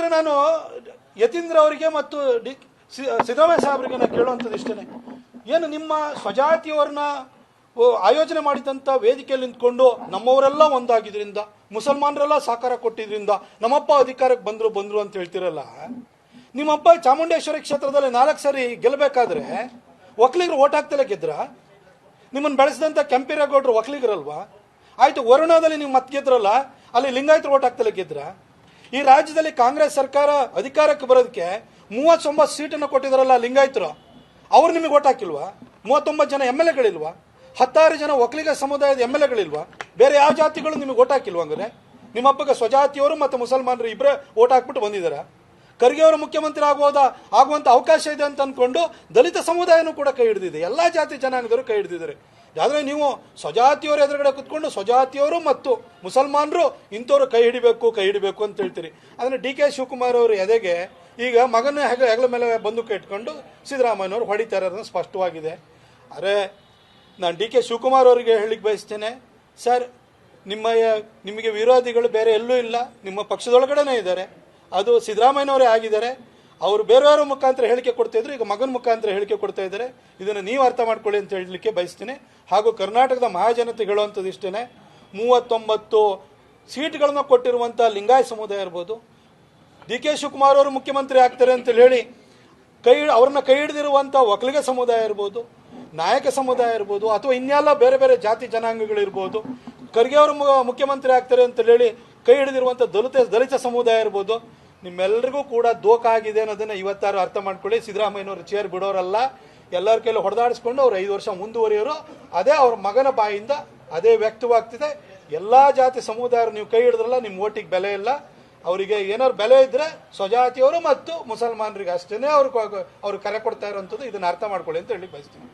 ಆದರೆ ನಾನು ಯತೀಂದ್ರ ಅವರಿಗೆ ಮತ್ತು ಸಿದ್ದರಾಮಯ್ಯ ಸಾಹೇಬರಿಗೆ ನಾನು ಕೇಳುವಂಥದ್ದು ಇಷ್ಟೇ, ಏನು ನಿಮ್ಮ ಸ್ವಜಾತಿಯವರನ್ನ ಆಯೋಜನೆ ಮಾಡಿದಂಥ ವೇದಿಕೆಯಲ್ಲಿ ನಿಂತ್ಕೊಂಡು ನಮ್ಮವರೆಲ್ಲ ಒಂದಾಗಿದ್ರಿಂದ, ಮುಸಲ್ಮಾನರೆಲ್ಲ ಸಹಕಾರ ಕೊಟ್ಟಿದ್ರಿಂದ ನಮ್ಮಪ್ಪ ಅಧಿಕಾರಕ್ಕೆ ಬಂದ್ರು ಅಂತ ಹೇಳ್ತಿರಲ್ಲ. ನಿಮ್ಮಪ್ಪ ಚಾಮುಂಡೇಶ್ವರಿ ಕ್ಷೇತ್ರದಲ್ಲಿ 4 ಸಾರಿ ಗೆಲ್ಲಬೇಕಾದ್ರೆ ಒಕ್ಕಲಿಗರು ಓಟ್ ಹಾಕ್ತಲೇ ಗೆದ್ರ? ನಿಮ್ಮನ್ನು ಬೆಳೆಸಿದಂಥ ಕೆಂಪೇಗೌಡರು ಒಕ್ಕಲಿಗರಲ್ವಾ? ಆಯ್ತು, ವರುಣದಲ್ಲಿ ನೀವು ಮತ್ತೆ ಗೆದ್ರಲ್ಲ, ಅಲ್ಲಿ ಲಿಂಗಾಯತರು ಓಟ್ ಹಾಕ್ತಲೇ ಗೆದ್ರ? ಈ ರಾಜ್ಯದಲ್ಲಿ ಕಾಂಗ್ರೆಸ್ ಸರ್ಕಾರ ಅಧಿಕಾರಕ್ಕೆ ಬರೋದಕ್ಕೆ 39 ಸೀಟನ್ನು ಕೊಟ್ಟಿದಾರಲ್ಲ ಲಿಂಗಾಯತರು, ಅವ್ರು ನಿಮಗೆ ಓಟ್ ಹಾಕಿಲ್ವಾ? 39 ಜನ MLAಗಳಿಲ್ವಾ? 16 ಜನ ಒಕ್ಕಲಿಗ ಸಮುದಾಯದ MLAಗಳಿಲ್ವಾ? ಬೇರೆ ಯಾವ ಜಾತಿಗಳು ನಿಮಗೆ ಓಟ್ ಹಾಕಿಲ್ವಾ? ಹಂಗಾರೆ ನಿಮ್ಮಪ್ಪಗೆ ಸ್ವಜಾತಿಯವರು ಮತ್ತು ಮುಸಲ್ಮಾನರು ಇಬ್ಬರೇ ಓಟ್ ಹಾಕ್ಬಿಟ್ಟು ಬಂದಿದ್ದಾರೆ. ಖರ್ಗೆ ಅವರು ಮುಖ್ಯಮಂತ್ರಿ ಆಗುವಂತ ಅವಕಾಶ ಇದೆ ಅಂತ ಅಂದ್ಕೊಂಡು ದಲಿತ ಸಮುದಾಯನೂ ಕೂಡ ಕೈ ಹಿಡಿದಿದೆ, ಎಲ್ಲಾ ಜಾತಿ ಜನಾಂಗದವರು ಕೈ ಹಿಡಿದಿದ್ದಾರೆ. ಆದರೆ ನೀವು ಸ್ವಜಾತಿಯವರು ಎದುರುಗಡೆ ಕುತ್ಕೊಂಡು ಸ್ವಜಾತಿಯವರು ಮತ್ತು ಮುಸಲ್ಮಾನರು ಇಂಥವ್ರು ಕೈ ಹಿಡಿಬೇಕು ಅಂತ ಹೇಳ್ತೀರಿ. ಅದನ್ನು DK ಶಿವಕುಮಾರ್ ಅವರು ಎದೆಗೆ ಈಗ ಮಗನ ಹೆಗಲ ಮೇಲೆ ಬಂದೂಕ ಇಟ್ಕೊಂಡು ಸಿದ್ದರಾಮಯ್ಯನವರು ಹೊಡಿತಾರೆ ಅನ್ನೋದು ಸ್ಪಷ್ಟವಾಗಿದೆ. ಅರೆ, ನಾನು DK ಶಿವಕುಮಾರ್ ಅವರಿಗೆ ಹೇಳಿಕ್ಕೆ ಬಯಸ್ತೇನೆ, ಸರ್, ನಿಮಗೆ ವಿರೋಧಿಗಳು ಬೇರೆ ಎಲ್ಲೂ ಇಲ್ಲ, ನಿಮ್ಮ ಪಕ್ಷದೊಳಗಡೆನೇ ಇದ್ದಾರೆ. ಅದು ಸಿದ್ದರಾಮಯ್ಯನವರೇ ಆಗಿದ್ದಾರೆ. ಅವರು ಬೇರೆಯವರ ಮುಖಾಂತರ ಹೇಳಿಕೆ ಕೊಡ್ತಾ ಇದ್ರು, ಈಗ ಮಗನ ಮುಖಾಂತರ ಹೇಳಿಕೆ ಕೊಡ್ತಾ ಇದ್ದಾರೆ. ಇದನ್ನು ನೀವು ಅರ್ಥ ಮಾಡ್ಕೊಳ್ಳಿ ಅಂತ ಹೇಳಲಿಕ್ಕೆ ಬಯಸ್ತೀನಿ. ಹಾಗೂ ಕರ್ನಾಟಕದ ಮಹಾಜನತೆ ಹೇಳುವಂಥದ್ದು ಇಷ್ಟೇ, 39 ಸೀಟ್ಗಳನ್ನ ಕೊಟ್ಟಿರುವಂಥ ಲಿಂಗಾಯತ ಸಮುದಾಯ ಇರ್ಬೋದು, DK ಶಿವಕುಮಾರ್ ಅವರು ಮುಖ್ಯಮಂತ್ರಿ ಆಗ್ತಾರೆ ಅಂತ ಹೇಳಿ ಅವ್ರನ್ನ ಕೈ ಹಿಡಿದಿರುವಂಥ ಒಕ್ಕಲಿಗ ಸಮುದಾಯ ಇರ್ಬೋದು, ನಾಯಕ ಸಮುದಾಯ ಇರ್ಬೋದು, ಅಥವಾ ಇನ್ಯಾಲ್ಲ ಬೇರೆ ಬೇರೆ ಜಾತಿ ಜನಾಂಗಗಳಿರ್ಬೋದು, ಖರ್ಗೆ ಅವರು ಮುಖ್ಯಮಂತ್ರಿ ಆಗ್ತಾರೆ ಅಂತ ಹೇಳಿ ಕೈ ಹಿಡಿದಿರುವಂಥ ದಲಿತ ಸಮುದಾಯ ಇರ್ಬೋದು, ನಿಮ್ಮೆಲ್ಲರಿಗೂ ಕೂಡ ದೋಖ ಆಗಿದೆ ಅನ್ನೋದನ್ನ ಇವತ್ತಾರು ಅರ್ಥ ಮಾಡ್ಕೊಳ್ಳಿ. ಸಿದ್ದರಾಮಯ್ಯನವರು ಚೇರ್ ಬಿಡೋರಲ್ಲ, ಎಲ್ಲರ ಕೈಲಿ ಹೊಡೆದಾಡಿಸ್ಕೊಂಡು ಅವ್ರು 5 ವರ್ಷ ಮುಂದುವರಿಯೋರು. ಅದೇ ಅವ್ರ ಮಗನ ಬಾಯಿಂದ ಅದೇ ವ್ಯಕ್ತವಾಗ್ತಿದೆ. ಎಲ್ಲಾ ಜಾತಿ ಸಮುದಾಯರು ನೀವು ಕೈ ಹಿಡಿದ್ರಲ್ಲ, ನಿಮ್ಮ ಓಟಿಗೆ ಬೆಲೆ ಇಲ್ಲ. ಅವರಿಗೆ ಏನಾದ್ರು ಬೆಲೆ ಇದ್ರೆ ಸ್ವಜಾತಿಯವರು ಮತ್ತು ಮುಸಲ್ಮಾನರಿಗೆ ಅಷ್ಟೇ ಅವ್ರು ಕರೆ ಕೊಡ್ತಾ ಇರೋಂಥದ್ದು. ಇದನ್ನ ಅರ್ಥ ಮಾಡ್ಕೊಳ್ಳಿ ಅಂತ ಹೇಳಿ ಬಯಸ್ತೀನಿ.